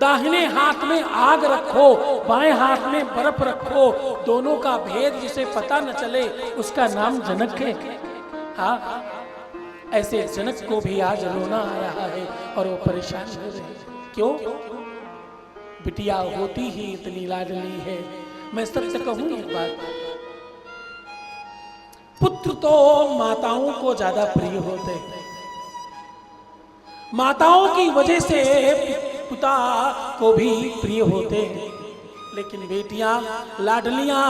दाहिने हाथ में आग रखो, बाएं हाथ में बर्फ रखो, दोनों का भेद जिसे पता न चले उसका नाम जनक है। हाँ, ऐसे जनक को भी आज रोना आ रहा है और वो परेशान हो रहे हैं। क्यों? बिटिया होती ही इतनी लाडली है। मैं सच कहूं एक बात, पुत्र तो माताओं को ज्यादा प्रिय होते हैं, माताओं की वजह से पिता को भी प्रिय होते हैं, लेकिन बेटियां लाडलियां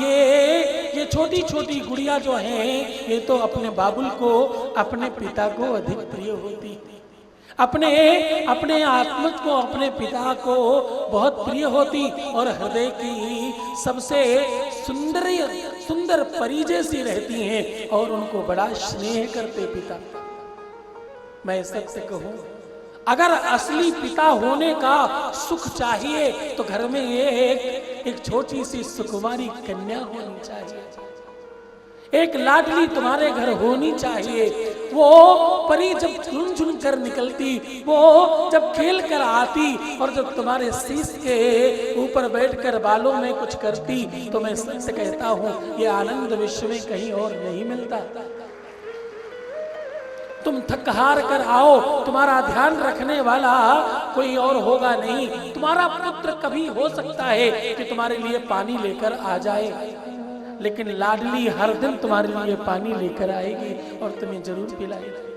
ये छोटी छोटी गुड़िया जो हैं ये तो अपने बाबुल को, अपने पिता को अधिक प्रिय होती, अपने आत्मज को, अपने पिता को बहुत प्रिय होती और हृदय की सबसे सुंदर परी जैसी रहती हैं और उनको बड़ा स्नेह करते पिता। मैं सबसे कहूं, अगर असली पिता होने का सुख चाहिए तो घर में एक छोटी सी सुकुमारी कन्या होनी चाहिए, एक लाडली तुम्हारे घर होनी चाहिए। वो परी जब झुन झुन कर निकलती, वो जब खेल कर आती और जब तुम्हारे शीश के ऊपर बैठकर बालों में कुछ करती, तो मैं सच कहता हूं ये आनंद विश्व में कहीं और नहीं मिलता। तुम थक हार कर आओ, तुम्हारा ध्यान रखने वाला कोई और होगा नहीं। तुम्हारा पुत्र कभी हो सकता है कि तुम्हारे लिए पानी लेकर आ जाए, लेकिन लाडली हर दिन तुम्हारे लिए पानी लेकर आएगी और तुम्हें जरूर पिलाएगी।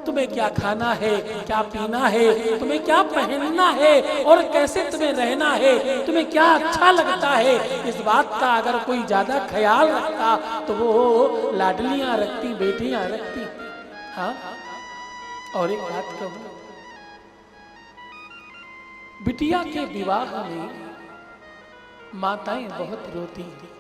तुम्हें क्या खाना है, क्या पीना है, तुम्हें क्या पहनना है और कैसे तुम्हें रहना है, तुम्हें क्या अच्छा लगता है, इस बात का अगर कोई ज्यादा ख्याल रखता तो वो लाडलियां रखती, बेटियां रखती। हाँ, और एक बात कहूं, बिटिया के विवाह में माताएं बहुत रोती हैं।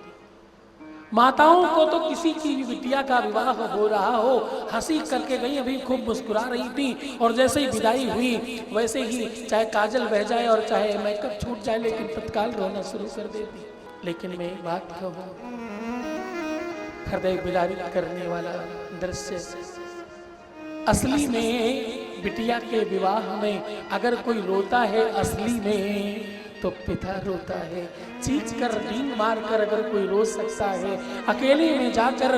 माताओं को तो किसी की भी बिटिया का विवाह हो रहा हो, हंसी करके गई, अभी खूब मुस्कुरा रही थी और जैसे ही विदाई हुई वैसे ही चाहे काजल बह जाए और चाहे मेकअप छूट जाए, लेकिन तत्काल रोना शुरू कर देती। लेकिन मैं एक बात कहूं, हृदय विदारित करने वाला दृश्य, असली में बिटिया के विवाह में अगर कोई रोता है असली में तो पिता रोता है। चीख कर डींग मार कर अगर कोई रो सकता है, अकेले में जाकर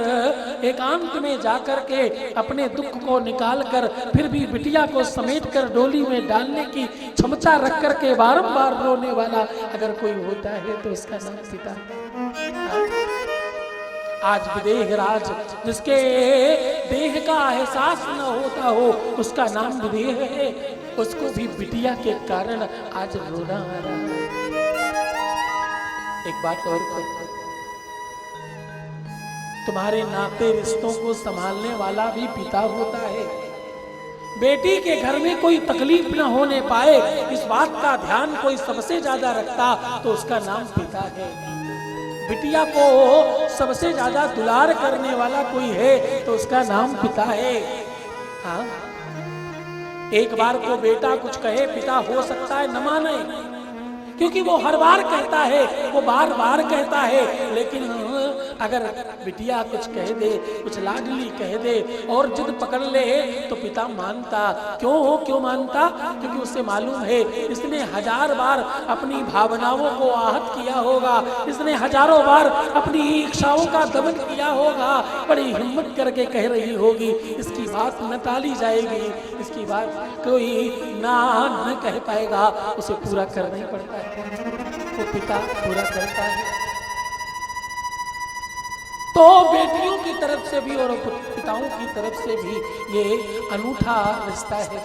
एकांत में जाकर के अपने दुख को निकाल कर फिर भी बिटिया को समेट कर डोली में डालने की क्षमता रख कर के बारंबार रोने वाला अगर कोई होता है तो उसका नाम पिता है। आज विदेह राज जिसके देह का एहसास न होता हो उसका नाम विदेह है, उसको भी बिटिया के कारण आज रोना आ रहा है। एक बात और करो, तुम्हारे नाते रिश्तों को संभालने वाला भी पिता होता है। बेटी के घर में कोई तकलीफ न होने पाए इस बात का ध्यान कोई सबसे ज्यादा रखता तो उसका नाम पिता है। बिटिया को सबसे ज्यादा दुलार करने वाला कोई है तो उसका नाम पिता है। हाँ, एक बार को बेटा कुछ कहे पिता हो सकता है न माने, क्योंकि वो हर बार कहता है, वो बार बार कहता है, लेकिन अगर बिटिया कुछ कह दे, कुछ लाडली कह दे और जिद पकड़ ले तो पिता मानता। क्यों मानता? क्योंकि उसे मालूम है इसने हजार बार अपनी भावनाओं को आहत किया होगा, इसने हजारों बार अपनी इच्छाओं का दमन किया होगा, बड़ी हिम्मत करके कह रही होगी, इसकी बात न टाली जाएगी, इसकी बात कोई ना न कह पाएगा, उसे पूरा करना ही पड़ता है। वो पिता पूरा करता है। तो बेटियों की तरफ से भी और पिताओं की तरफ से भी ये अनूठा रिश्ता है।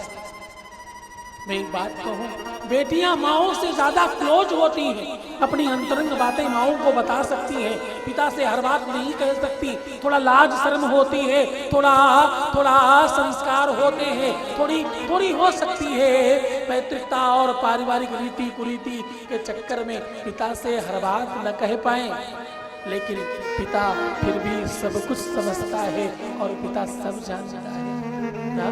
मैं एक बात कहूं, बेटियां माओं से ज्यादा क्लोज होती हैं, अपनी अंतरंग बातें माओं को बता सकती हैं, पिता से हर बात नहीं कह सकती, थोड़ा लाज शर्म होती है, थोड़ा संस्कार होते हैं, थोड़ी हो सकती है पैतृकता और पारिवारिक रीति कुरीति के चक्कर में पिता से हर बात न कह पाए, लेकिन पिता फिर भी सब कुछ समझता है और पिता सब जानता है ना?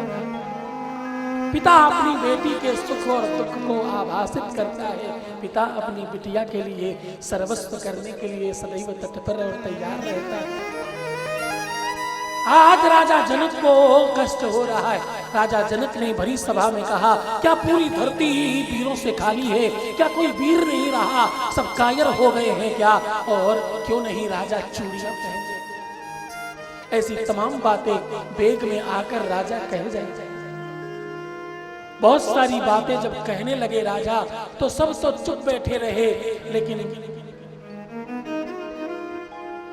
पिता अपनी बेटी के सुख और दुख को आभासित करता है। पिता अपनी बिटिया के लिए सर्वस्व करने के लिए सदैव तत्पर और तैयार रहता है। आज राजा जनक को कष्ट हो रहा है, राजा जनक ने भरी सभा में कहा, क्या पूरी धरती वीरों से खाली है? क्या कोई वीर नहीं रहा? सब कायर हो गए हैं क्या? और क्यों नहीं राजा चूड़ियां पहने? ऐसी तमाम बातें वेग में आकर राजा कह जाए। बहुत सारी बातें जब कहने लगे राजा, तो सब तो चुप बैठे रहे, लेकिन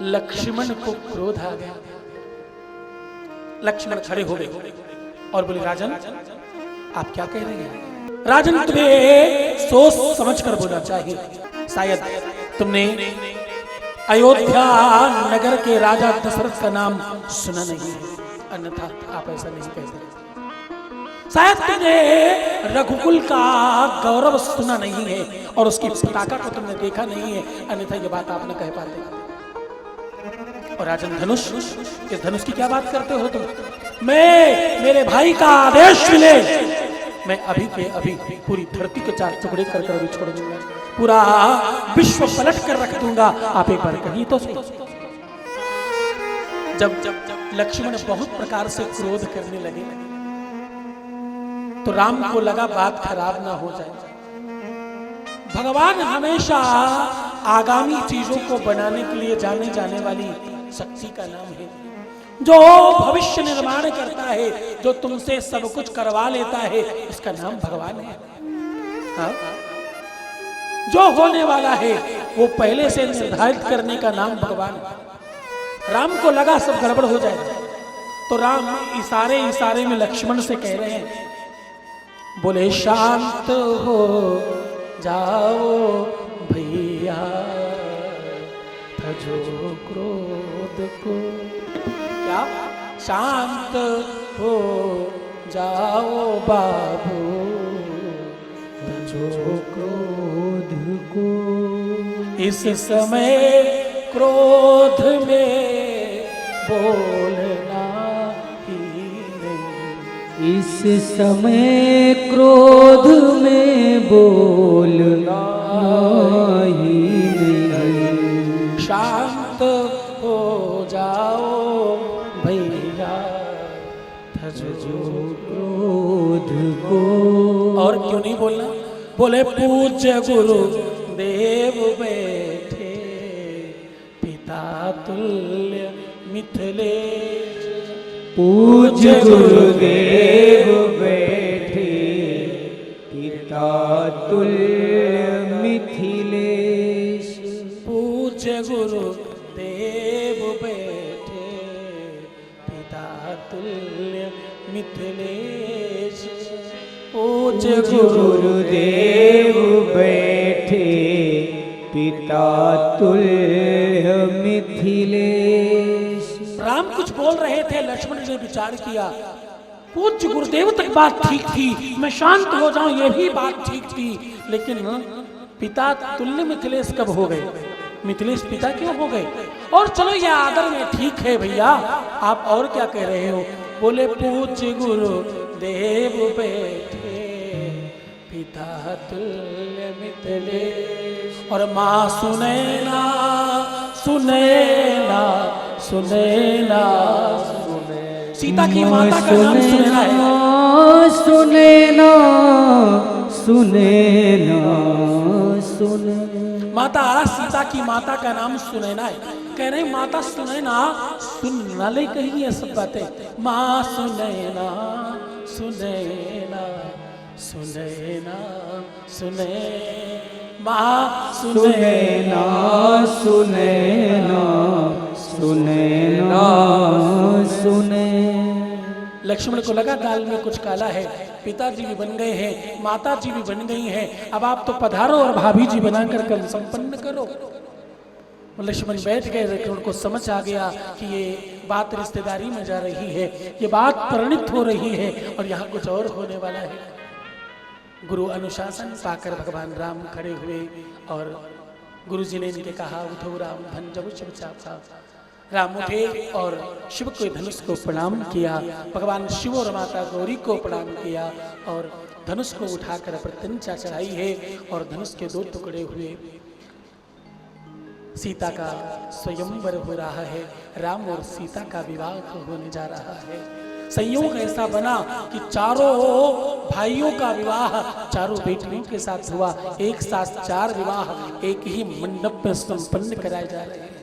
लक्ष्मण को क्रोध आ गया। लक्ष्मण खड़े हो गए और बोले, राजन आप क्या कह रहे हैं? राजन तुम्हें सोच समझ कर बोलना चाहिए। शायद तुमने अयोध्या नगर के राजा दशरथ का नाम सुना नहीं है, अन्यथा आप ऐसा नहीं कह सकते। शायद तुमने रघुकुल का गौरव सुना नहीं है और उसकी पताका को तुमने देखा नहीं है, अन्यथा ये बात आप न कह पाते। और राजन धनुष, इस धनुष की क्या बात करते हो तुम? मेरे भाई का आदेश मिले, मैं अभी के अभी पूरी धरती को 4 टुकड़े कर अभी छोड़ दूंगा, पूरा विश्व पलट कर रख दूंगा। आप एक बार कहिए तो सही। जब लक्ष्मण बहुत प्रकार से क्रोध करने लगे, तो राम को लगा बात खराब ना हो जाए। भगवान हमेशा आगामी चीजों को बनाने के लिए जाने जाने वाली शक्ति का नाम है, जो भविष्य निर्माण करता है, जो तुमसे सब कुछ करवा लेता है, उसका नाम भगवान है। हाँ? जो होने वाला है वो पहले से निर्धारित करने का नाम भगवान है। राम को लगा सब गड़बड़ हो जाएगा, तो राम इशारे में लक्ष्मण से कह रहे हैं, बोले शांत हो जाओ भैया, भजो क्रोध को। क्या? शांत हो जाओ बाबू, भजो क्रोध को। इस समय क्रोध में बोलना ही नहीं, इस समय क्रोध में बोलना ही नहीं। शांत हो जाओ भैया, भजो क्रोध को। और क्यों नहीं बोलना? बोले पूज्य गुरु देव बैठे, पिता तुल्य मिथिलेश। पूज्य गुरुदेव बैठे, पिता तुल्य मिथिलेश। पूज्य गुरु देव बैठे, पिता तुल्य मिथिलेश। पूज्य गुरुदेव बैठे, पिता तुल्य मिथिलेश। राम कुछ बोल रहे थे, लक्ष्मण ने विचार किया, पूज्य गुरुदेव तक बात ठीक थी, मैं शांत हो जाऊं ये भी बात ठीक थी, लेकिन पिता तुल्य मिथिलेश कब हो गए? मिथिलेश पिता क्यों हो गए? और चलो ये आदर में ठीक है भैया, आप और क्या कह रहे हो? बोले पूज्य गुरु देव बैठे, पिता तुल्य मिथिलेश। और माँ सुनैना सुनैना सुनैना, सीता की माता का नाम सुनैना है। सुनैना सुनैना सुनैना। माता सीता की माता का नाम सुनैना है। कह रहे माता सुनैना, सुनना ले कही है सब बातें। माँ सुनैना सुनैना सुनैना सुने, माँ सुनैना सुनैना सुनैना सुने। लक्ष्मण को लगा दाल में कुछ काला है, पिताजी भी बन गए हैं, माताजी भी बन गई हैं, अब आप तो पधारो और भाभी जी बनाकर कल संपन्न करो। लक्ष्मण बैठ गए, लेकिन उनको समझ आ गया कि ये बात रिश्तेदारी में जा रही है, ये बात परिणित हो रही है और यहाँ कुछ और होने वाला है। गुरु अनुशासन पाकर भगवान राम खड़े हुए और गुरु जी ने इनके कहा, उठो राम धन जब शिव चापा। राम उठे और शिव को धनुष को प्रणाम किया, भगवान शिव और माता गौरी को प्रणाम किया और धनुष को उठाकर प्रत्यंचा चढ़ाई है और धनुष के 2 टुकड़े हुए। सीता का स्वयंवर हो रहा है, राम और सीता का विवाह होने जा रहा है। संयोग ऐसा बना कि चारों भाइयों का विवाह चारों बेटियों के साथ हुआ। एक साथ 4 विवाह एक ही मंडप में संपन्न कराए जा रहे हैं।